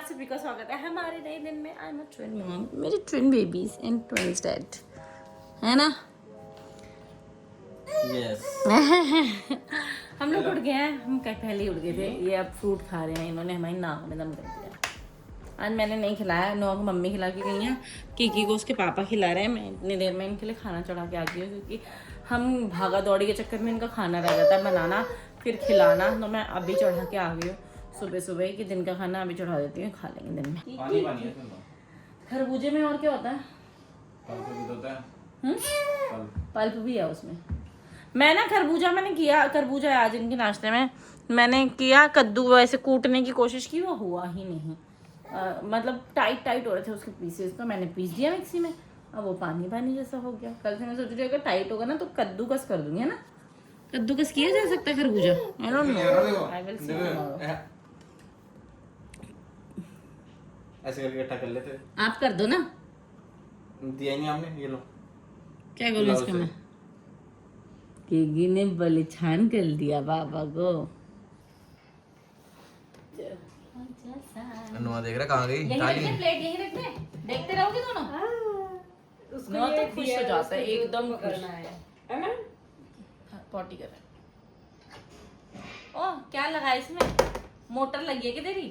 सभी का स्वागत है हमारे नए दिन में। I am a twin mom, मेरी twin babies and twins dad, है ना? यस। हम लोग उठ गए हैं, हम पहले ही उठ गए थे। ये अब फ्रूट खा रहे हैं, इन्होंने हमारी नाक में दम कर दिया। आज मैंने नहीं खिलाया, नौ को मम्मी खिला के गई हैं, किकी को उसके पापा खिला रहे हैं। मैं इतनी देर में इनके लिए खाना चढ़ा के आ गई हूँ, क्योंकि हम भागा दौड़ी के चक्कर में इनका खाना रह जाता है बनाना फिर खिलाना। तो मैं अभी चढ़ा के आ गई हूँ सुबह सुबह कि दिन का खाना अभी चढ़ा देती हूँ, खा लेंगे दिन में। पानी पानी है सुनो। खरबूजे में और क्या होता है? पल्प भी तो होता है। पल्प भी है उसमें। मैं ना खरबूजा मैंने किया, खरबूजा है आज इनके नाश्ते में। मैंने किया कद्दू, वैसे कूटने की कोशिश की, वो हुआ ही नहीं। मतलब टाइट टाइट हो रहे थे उसके पीसेस, तो मैंने पीस दिया मिक्सी में। अब वो पानी पानी जैसा हो गया। कल से मैं सोच रही हूँ अगर टाइट होगा ना तो कद्दूकस कर दूंगी, है ना? कद्दूकस किया जा सकता है खरबूजा? I don't know, I will see tomorrow. ऐसे करके इकट्ठा कर लेते। आप कर दो ना। दिया ही नहीं आपने, ये लो। क्या करूँ इसका मैं? केगी ने बलिछान कर दिया बाबा को। अनुआ देख रहा कहाँ गई? यही रख दे, प्लेट यही रख दे, देखते रहोगे दोनों। उसको तो खुश हो जाता है, एकदम करना है ना? पॉटी कर रहा है। ओह क्या लगा है इसमें? मोटर लगी है क्या तेरी?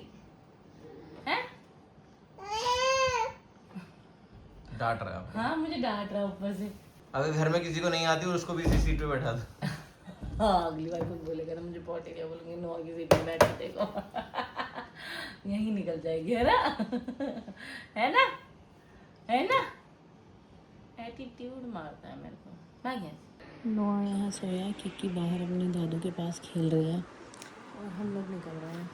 हैं? डांट रहा है। हाँ मुझे डांट रहा है ऊपर से। अगर घर में किसी को नहीं आती उसको भी इसी सीट पे बैठा दो। हाँ अगली बार कुछ बोलेगा ना मुझे पॉटी क्या बोलूंगी, नो की सीट पे बैठ के देखो। यही निकल जाएगी, है ना? है ना? है ना? एटीट्यूड मारता है मेरे को। भाग्य नोआ यहाँ सोया, किक्की बाहर अपने दादू के पास खेल रही है और हम लोग निकल रहे हैं।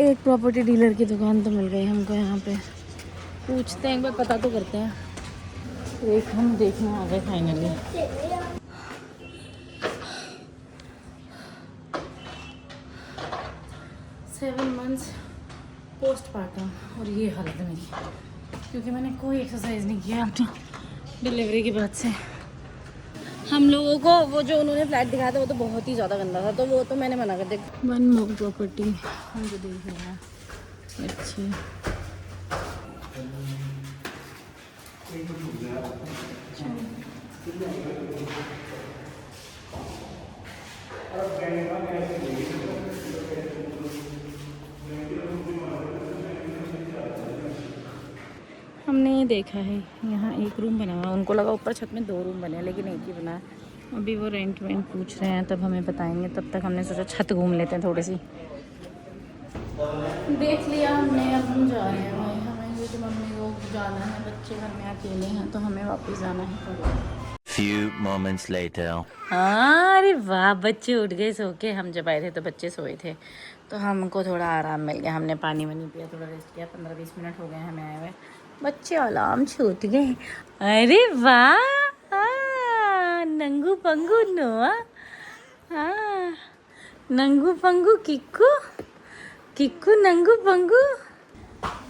एक प्रॉपर्टी डीलर की दुकान तो मिल गई हमको यहाँ पे। पूछते हैं एक बार, पता तो करते हैं। एक हम देखने आ गए फाइनली। सेवन मंथ्स पोस्टमार्टम और ये हालत है मेरी, क्योंकि मैंने कोई एक्सरसाइज नहीं किया अपनी डिलीवरी के बाद से। हम लोगों को वो जो उन्होंने फ्लैट दिखाया था वो तो बहुत ही ज़्यादा गंदा था, तो वो तो मैंने मना कर दिया। वन मोर प्रॉपर्टी हम जो देख रहे हैं अच्छी। हमने ये देखा है यहाँ एक रूम बना हुआ है, उनको लगा ऊपर छत में 2 रूम बने हैं, लेकिन एक ही बना है। अभी वो रेंट वेंट पूछ रहे हैं, तब हमें बताएंगे। तब तक हमने सोचा छत घूम लेते हैं थोड़ी सी। देख लिया हमने, अब हम जा रहे हैं भाई। हमें क्योंकि मम्मी को जाना है, बच्चे घर में अकेले हैं, तो हमें वापस जाना ही पड़ेगा। Few moments later. हाँ अरे वाह, बच्चे उठ गए सो के। हम जब आए थे तो बच्चे सोए थे, तो हमको थोड़ा आराम मिल गया। हमने पानी वानी पिया, थोड़ा रेस्ट किया। 15-20 मिनट हो गए हमें आए हुए। बच्चे अलार्म छूट गए। अरे वाह, नंगू पंगू नोआ, हाँ नंगू पंगू किक्कू, किक्कू नंगू पंगू।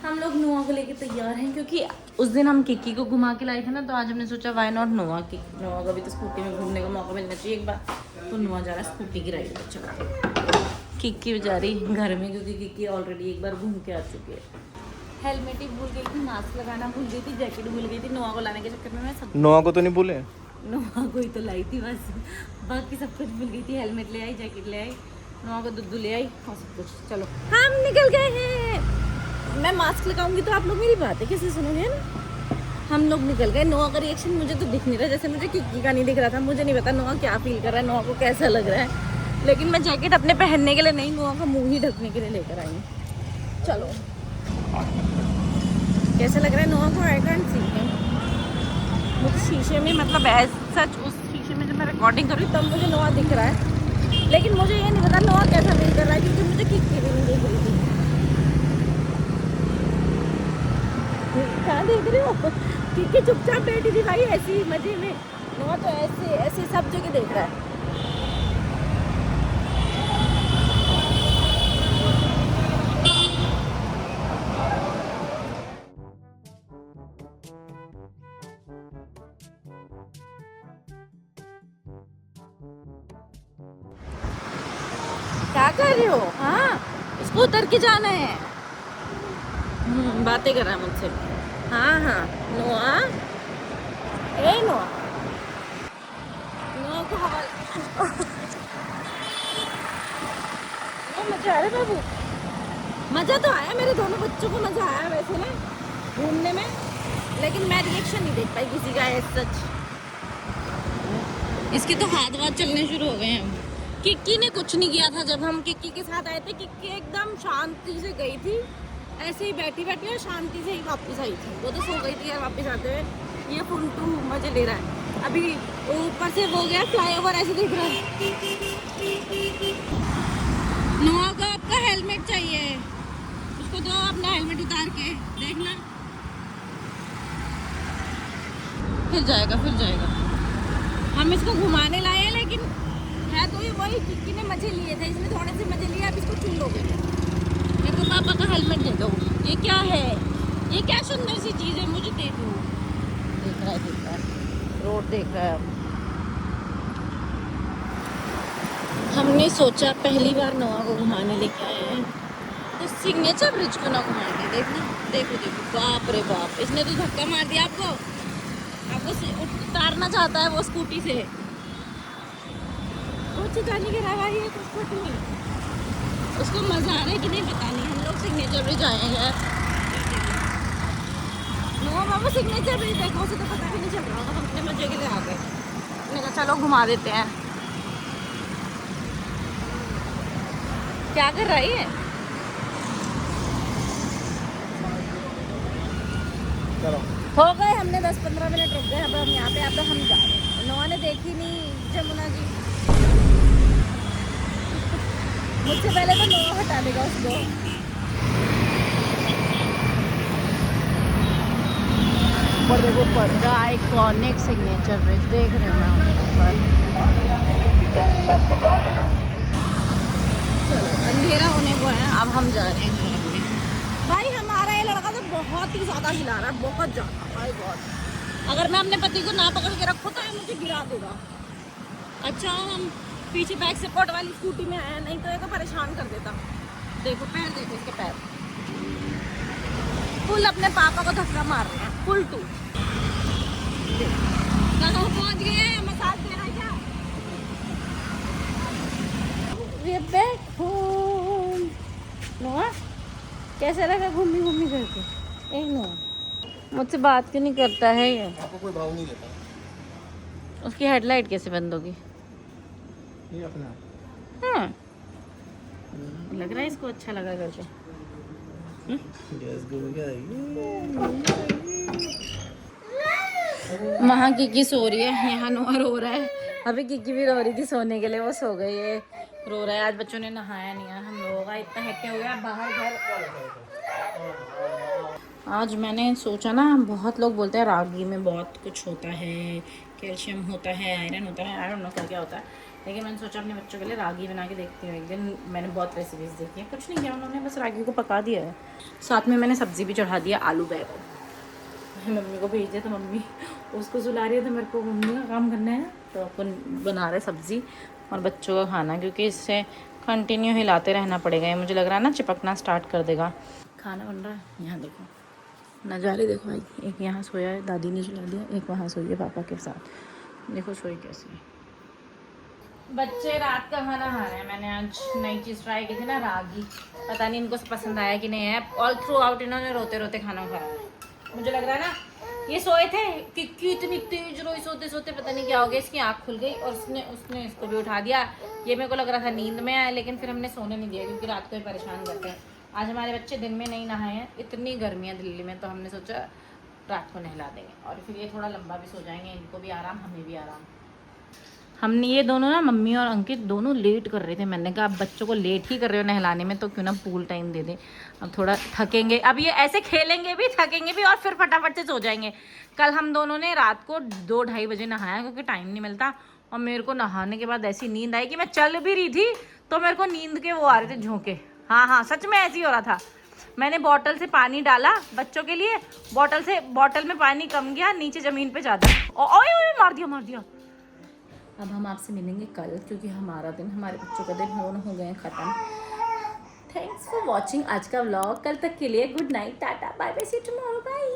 हम लोग नोआ को लेके तैयार हैं, क्योंकि उस दिन हम किक्की को घुमा के लाए थे ना, तो आज हमने सोचा वाई नॉट नोआ की। नोआ को भी तो स्कूटी में घूमने का मौका मिलना चाहिए एक बार। तो नोआ जा रहा है स्कूटी की राइड पर चढ़ा। किक्की बेचारी घर में, क्योंकि किक्की ऑलरेडी एक बार घूम के आ चुकी है। हेलमेट ही भूल गई थी, मास्क लगाना भूल गई थी, जैकेट भूल गई थी। नोआ को लाने के चक्कर में मैं सब नोआ को तो नहीं भूले? नोआ को ही तो लाई थी बस, बाकी सब कुछ भूल गई थी। हेलमेट ले आई, जैकेट ले आई, नोआ को दूध ले आई और सब कुछ। चलो हम निकल गए हैं। मैं मास्क लगाऊंगी तो आप लोग मेरी बातें कैसे सुनोगे ना? हम लोग निकल गए। नोआ का रिएक्शन मुझे तो दिख नहीं रहा, जैसे मुझे किक्की का नहीं दिख रहा था। मुझे नहीं पता नोआ क्या फील कर रहा है, नोआ को कैसा लग रहा है। लेकिन मैं जैकेट अपने पहनने के लिए नहीं, नोआ का मुंह ही ढकने के लिए लेकर आई हूँ। चलो कैसा लग रहा है नोआ को? I can't see him. मुझे शीशे में, मतलब सच उस शीशे में जब मैं रिकॉर्डिंग कर रही हूँ तब मुझे नोआ दिख रहा है, लेकिन मुझे ये नहीं पता नोआ कैसा फील कर रहा है, क्योंकि मुझे किक्की भी नहीं दिख रही थी। कहाँ देख रहे हो? किक्की चुपचाप बैठी थी भाई ऐसे ही मजे में। नोआ तो ऐसे ऐसे सब जगह देख रहा है। क्या कर रहे हो? हाँ इसको उतर के जाना है। बातें कर रहा है मुझसे। हाँ हाँ नोआ, ए नोआ, नोआ को हवा मजा आ रहा है बाबू। मजा तो आया, मेरे दोनों बच्चों को मजा आया वैसे ना घूमने में, लेकिन मैं रिएक्शन नहीं देख पाई किसी का सच। इसके तो हाथ वाथ चलने शुरू हो गए हैं। किक्की ने कुछ नहीं किया था जब हम किक्की के साथ आए थे। किक्की एकदम शांति से गई थी, ऐसे ही बैठी बैठी और शांति से ही वापस आई थी। वो तो सो गई थी यार वापस आते हुए। ये फुंटू मजे ले रहा है। अभी ऊपर से वो गया फ्लाईओवर, ऐसे देख रहा है। नोआ को आपका हेलमेट चाहिए, उसको दो अपना हेलमेट उतार के देखना। फिर जाएगा फिर जाएगा। हम इसको घुमाने लाए हैं, लेकिन है तो ये वही किक्की ने मजे लिए थे, इसने थोड़े से मजे लिए। अब इसको चुन लोगे। मेरे को पापा का हेलमेट दे दो। ये क्या है, ये क्या सुंदर सी चीज़ है, मुझे दे दो। देख रहा है रोड देख रहा है। हमने सोचा पहली बार नोआ को घुमाने लेके आए हैं, तो सिग्नेचर ब्रिज को ना घुमा के देखना। देखो देखो, बाप रे बाप, इसने तो धक्का मार दिया आपको। उतारना चाहता है वो स्कूटी से। कुछ जाने के रहा है कुछ नहीं, उसको मजा आ रहा है कि नहीं पता नहीं। हम लोग सिग्नेचर ब्रिज आए हैं। नो बाबा सिग्नेचर ब्रिज देखो, उसे तो पता भी नहीं चल रहा होगा, हम अपने मजे के लिए आ गए। मैंने कहा चलो घुमा देते हैं। क्या कर रही है? हो गए हमने 10-15 मिनट रुक गए। अब हम यहाँ पे, अब हम जा रहे हैं। नोआ ने देखी नहीं जमुना जी, मुझसे पहले तो नोआ हटा देगा उसको। द आइकॉनिक सिग्नेचर ब्रिज देख रहे हैं ऊपर। अंधेरा होने को है, अब हम जा रहे हैं। भाई हमारा ये लड़का तो बहुत ही ज़्यादा हिला रहा है, बहुत ज़्यादा। भाई बहुत, अगर मैं अपने पति को ना पकड़ के रखूँ तो ये मुझे गिरा देगा। अच्छा हम पीछे बैक सपोर्ट वाली स्कूटी में आया, नहीं तो ये तो परेशान कर देता। देखो पैर, देखो इसके पैर फुल अपने पापा को धक्का मार रहे हैं, फुल टू। कहाँ पहुँच गए हैं? मसाज दे रहा है क्या? We're back home। नोआ कैसा लगा घूमी घूमी करके? एक नोआ मुझसे बात क्यों नहीं करता है ये? आपको कोई भाव नहीं देता। उसकी हेडलाइट कैसे बंद होगी? ये अपना हाँ लग रहा है इसको अच्छा लगा करके। वहाँ किकी सो रही है, यहाँ नोआ रो रहा है। अभी किकी भी रो रही थी सोने के लिए, वो सो गई है, रो रहा है। आज बच्चों ने नहाया नहीं है, हम लोगों का इतना हेक्टे हो गया बाहर घर। आज मैंने सोचा ना, बहुत लोग बोलते हैं रागी में बहुत कुछ होता है, कैल्शियम होता है, आयरन होता है, आई डोंट नो क्या क्या होता है, लेकिन मैंने सोचा अपने बच्चों के लिए रागी बना के देखती हूँ। एक दिन मैंने बहुत रेसिपीज़ देखी हैं, कुछ नहीं किया उन्होंने, बस रागी को पका दिया है। साथ में मैंने सब्ज़ी भी चढ़ा दिया, आलू बैगन। मम्मी को भेज दिया तो मम्मी उसको सुला रही है, तो मेरे को मम्मी का काम करना है, तो अपन बना रहे सब्ज़ी और बच्चों का खाना, क्योंकि इससे कंटिन्यू हिलाते रहना पड़ेगा। ये मुझे लग रहा है ना चिपकना स्टार्ट कर देगा। खाना बन रहा है, यहाँ देखो नज़ारे देखो भाई। एक यहाँ सोया है, दादी ने सुला दिया, एक वहाँ सोई है पापा के साथ। देखो सोई कैसे। बच्चे रात का खाना खा रहे हैं। मैंने आज नई चीज़ ट्राई की थी ना, रागी। पता नहीं इनको पसंद आया कि नहीं है। ऑल थ्रू आउट इन्होंने रोते रोते खाना खाया। मुझे लग रहा है ना ये सोए थे कि इतनी तेज रोई, सोते सोते पता नहीं क्या हो गया, इसकी आँख खुल गई और उसने इसको भी उठा दिया। ये मेरे को लग रहा था नींद में आया, लेकिन फिर हमने सोने नहीं दिया, क्योंकि रात को ही परेशान करते हैं। आज हमारे बच्चे दिन में नहीं नहाए हैं, इतनी गर्मी है दिल्ली में, तो हमने सोचा रात को नहला देंगे और फिर ये थोड़ा लंबा भी सो जाएंगे, इनको भी आराम, हमें भी आराम। हमने ये दोनों ना, मम्मी और अंकित दोनों लेट कर रहे थे। मैंने कहा अब बच्चों को लेट ही कर रहे हो नहलाने में, तो क्यों ना पूल टाइम दे दें। अब थोड़ा थकेंगे, अब ये ऐसे खेलेंगे भी, थकेंगे भी और फिर फटाफट से सो जाएंगे। कल हम दोनों ने रात को 2-2:30 बजे नहाया, क्योंकि टाइम नहीं मिलता। और मेरे को नहाने के बाद ऐसी नींद आई कि मैं चल भी रही थी तो मेरे को नींद के वो आ रहे थे झोंके। हाँ सच में ऐसे ही हो रहा था। मैंने बॉटल से पानी डाला बच्चों के लिए, बॉटल में पानी कम गया, नीचे ज़मीन पे ज़्यादा, ओए मार दिया। अब हम आपसे मिलेंगे कल, क्योंकि हमारा दिन, हमारे बच्चों का दिन दोनों हो गए हैं ख़त्म। थैंक्स फॉर वॉचिंग आज का व्लॉग। कल तक के लिए good night, tata, bye bye, see you tomorrow, bye.